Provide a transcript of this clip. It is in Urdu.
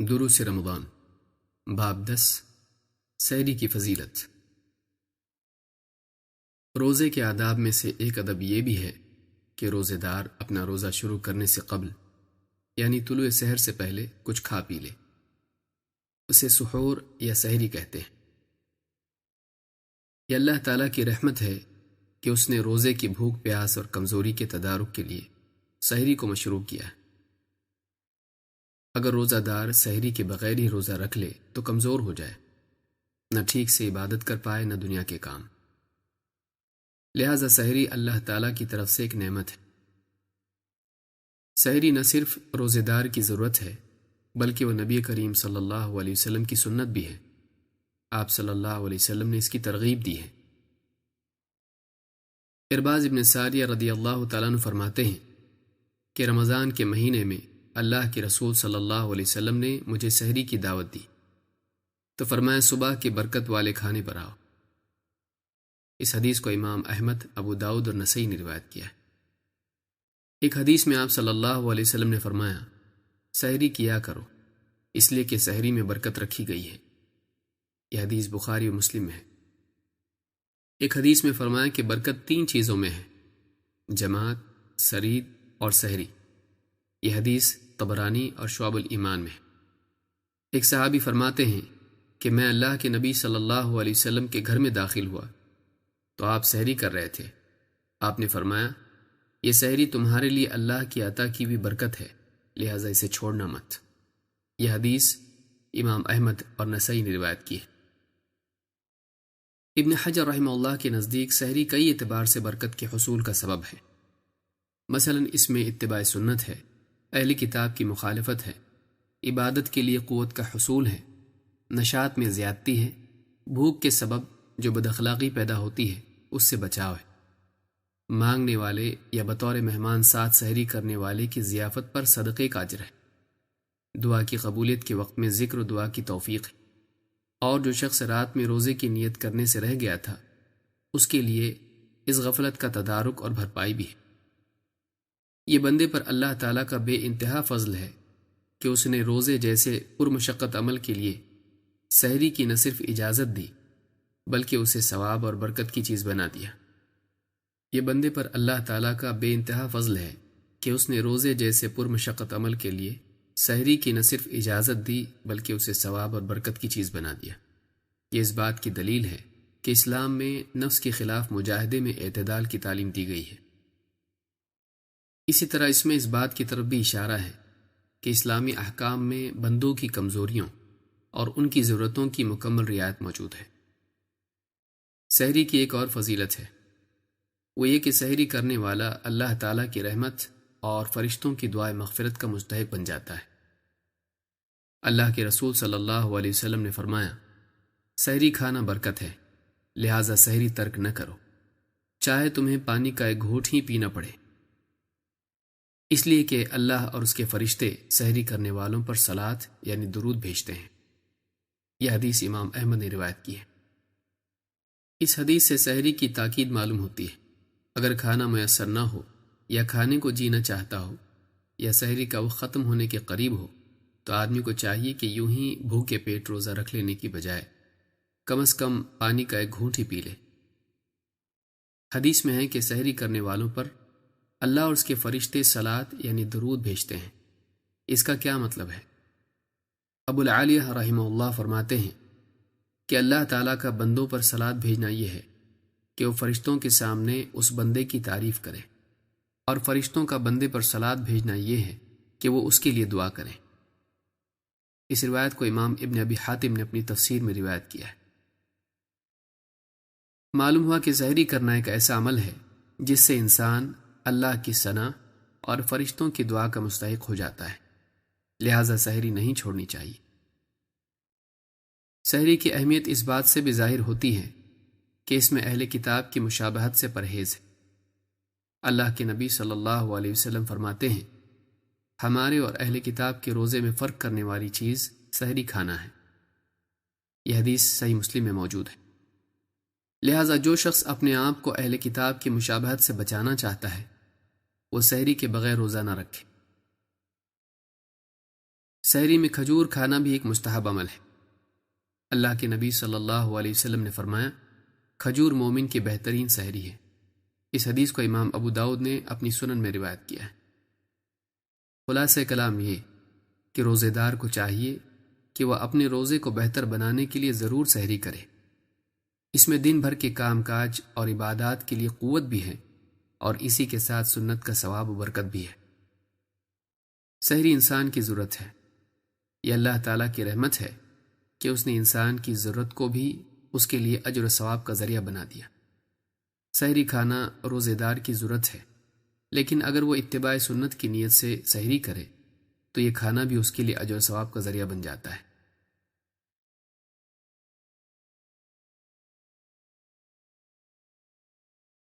دروس رمضان باب 10 سحری کی فضیلت۔ روزے کے آداب میں سے ایک ادب یہ بھی ہے کہ روزے دار اپنا روزہ شروع کرنے سے قبل یعنی طلوع سحر سے پہلے کچھ کھا پی لے۔ اسے سحور یا سحری کہتے ہیں۔ یہ اللہ تعالیٰ کی رحمت ہے کہ اس نے روزے کی بھوک پیاس اور کمزوری کے تدارک کے لیے سحری کو مشروع کیا ہے۔ اگر روزہ دار سحری کے بغیر ہی روزہ رکھ لے تو کمزور ہو جائے، نہ ٹھیک سے عبادت کر پائے نہ دنیا کے کام۔ لہذا سحری اللہ تعالیٰ کی طرف سے ایک نعمت ہے۔ سحری نہ صرف روزے دار کی ضرورت ہے بلکہ وہ نبی کریم صلی اللہ علیہ وسلم کی سنت بھی ہے۔ آپ صلی اللہ علیہ وسلم نے اس کی ترغیب دی ہے۔ ارباز ابن ساریہ رضی اللہ تعالیٰ عنہ فرماتے ہیں کہ رمضان کے مہینے میں اللہ کے رسول صلی اللہ علیہ وسلم نے مجھے سحری کی دعوت دی تو فرمایا صبح کے برکت والے کھانے پر آؤ۔ اس حدیث کو امام احمد، ابو داؤد اور نسائی نے روایت کیا ہے۔ ایک حدیث میں آپ صلی اللہ علیہ وسلم نے فرمایا سحری کیا کرو اس لیے کہ سحری میں برکت رکھی گئی ہے۔ یہ حدیث بخاری و مسلم میں ہے۔ ایک حدیث میں فرمایا کہ برکت 3 چیزوں میں ہے: جماعت، سرید اور سحری۔ یہ حدیث طبرانی اور شعب الایمان میں ہے۔ ایک صحابی فرماتے ہیں کہ میں اللہ کے نبی صلی اللہ علیہ وسلم کے گھر میں داخل ہوا تو آپ سحری کر رہے تھے۔ آپ نے فرمایا یہ سحری تمہارے لیے اللہ کی عطا کی ہوئی برکت ہے، لہٰذا اسے چھوڑنا مت۔ یہ حدیث امام احمد اور نسائی نے روایت کی ہے۔ ابن حجر رحمہ اللہ کے نزدیک سحری کئی اعتبار سے برکت کے حصول کا سبب ہے۔ مثلا اس میں اتباع سنت ہے، اہل کتاب کی مخالفت ہے، عبادت کے لیے قوت کا حصول ہے، نشاط میں زیادتی ہے، بھوک کے سبب جو بد اخلاقی پیدا ہوتی ہے اس سے بچاؤ ہے، مانگنے والے یا بطور مہمان ساتھ سحری کرنے والے کی ضیافت پر صدقے کا اجر ہے، دعا کی قبولیت کے وقت میں ذکر و دعا کی توفیق ہے، اور جو شخص رات میں روزے کی نیت کرنے سے رہ گیا تھا اس کے لیے اس غفلت کا تدارک اور بھرپائی بھی ہے۔ یہ بندے پر اللہ تعالیٰ کا بے انتہا فضل ہے کہ اس نے روزے جیسے پرمشقت عمل کے لیے سحری کی نہ صرف اجازت دی بلکہ اسے ثواب اور برکت کی چیز بنا دیا۔ یہ بندے پر اللہ تعالیٰ کا بے انتہا فضل ہے کہ اس نے روزے جیسے پرمشقت عمل کے لیے سحری کی نہ صرف اجازت دی بلکہ اسے ثواب اور برکت کی چیز بنا دیا۔ یہ اس بات کی دلیل ہے کہ اسلام میں نفس کے خلاف مجاہدے میں اعتدال کی تعلیم دی گئی ہے۔ اسی طرح اس میں اس بات کی طرف بھی اشارہ ہے کہ اسلامی احکام میں بندوں کی کمزوریوں اور ان کی ضرورتوں کی مکمل رعایت موجود ہے۔ سحری کی ایک اور فضیلت ہے، وہ یہ کہ سحری کرنے والا اللہ تعالیٰ کی رحمت اور فرشتوں کی دعائے مغفرت کا مستحق بن جاتا ہے۔ اللہ کے رسول صلی اللہ علیہ وسلم نے فرمایا سحری کھانا برکت ہے، لہٰذا سحری ترک نہ کرو، چاہے تمہیں پانی کا ایک گھونٹ ہی پینا پڑے، اس لیے کہ اللہ اور اس کے فرشتے سحری کرنے والوں پر صلاۃ یعنی درود بھیجتے ہیں۔ یہ حدیث امام احمد نے روایت کی ہے۔ اس حدیث سے سحری کی تاکید معلوم ہوتی ہے۔ اگر کھانا میسر نہ ہو یا کھانے کو جینا چاہتا ہو یا سحری کا وقت ختم ہونے کے قریب ہو تو آدمی کو چاہیے کہ یوں ہی بھوکے پیٹ روزہ رکھ لینے کی بجائے کم از کم پانی کا ایک گھونٹ ہی پی لے۔ حدیث میں ہے کہ سحری کرنے والوں پر اللہ اور اس کے فرشتے صلاۃ یعنی درود بھیجتے ہیں۔ اس کا کیا مطلب ہے؟ ابو العالیہ رحمہ اللہ فرماتے ہیں کہ اللہ تعالیٰ کا بندوں پر صلاۃ بھیجنا یہ ہے کہ وہ فرشتوں کے سامنے اس بندے کی تعریف کرے، اور فرشتوں کا بندے پر صلاۃ بھیجنا یہ ہے کہ وہ اس کے لیے دعا کریں۔ اس روایت کو امام ابن ابی حاتم نے اپنی تفسیر میں روایت کیا ہے۔ معلوم ہوا کہ سحری کرنا ایک ایسا عمل ہے جس سے انسان اللہ کی ثنا اور فرشتوں کی دعا کا مستحق ہو جاتا ہے، لہٰذا سحری نہیں چھوڑنی چاہیے۔ سحری کی اہمیت اس بات سے بھی ظاہر ہوتی ہے کہ اس میں اہل کتاب کی مشابہت سے پرہیز ہے۔ اللہ کے نبی صلی اللہ علیہ وسلم فرماتے ہیں ہمارے اور اہل کتاب کے روزے میں فرق کرنے والی چیز سحری کھانا ہے۔ یہ حدیث صحیح مسلم میں موجود ہے۔ لہٰذا جو شخص اپنے آپ کو اہل کتاب کی مشابہت سے بچانا چاہتا ہے وہ سحری کے بغیر روزہ نہ رکھے۔ سحری میں کھجور کھانا بھی ایک مستحب عمل ہے۔ اللہ کے نبی صلی اللہ علیہ وسلم نے فرمایا، کھجور مومن کی بہترین سحری ہے۔ اس حدیث کو امام ابو داؤد نے اپنی سنن میں روایت کیا ہے۔ خلاصہ کلام یہ کہ روزے دار کو چاہیے کہ وہ اپنے روزے کو بہتر بنانے کے لیے ضرور سحری کرے۔ اس میں دن بھر کے کام کاج اور عبادات کے لیے قوت بھی ہے، اور اسی کے ساتھ سنت کا ثواب و برکت بھی ہے۔ سحری انسان کی ضرورت ہے۔ یہ اللہ تعالیٰ کی رحمت ہے کہ اس نے انسان کی ضرورت کو بھی اس کے لیے اجر و ثواب کا ذریعہ بنا دیا۔ سحری کھانا روزے دار کی ضرورت ہے، لیکن اگر وہ اتباع سنت کی نیت سے سحری کرے تو یہ کھانا بھی اس کے لیے اجر و ثواب کا ذریعہ بن جاتا ہے۔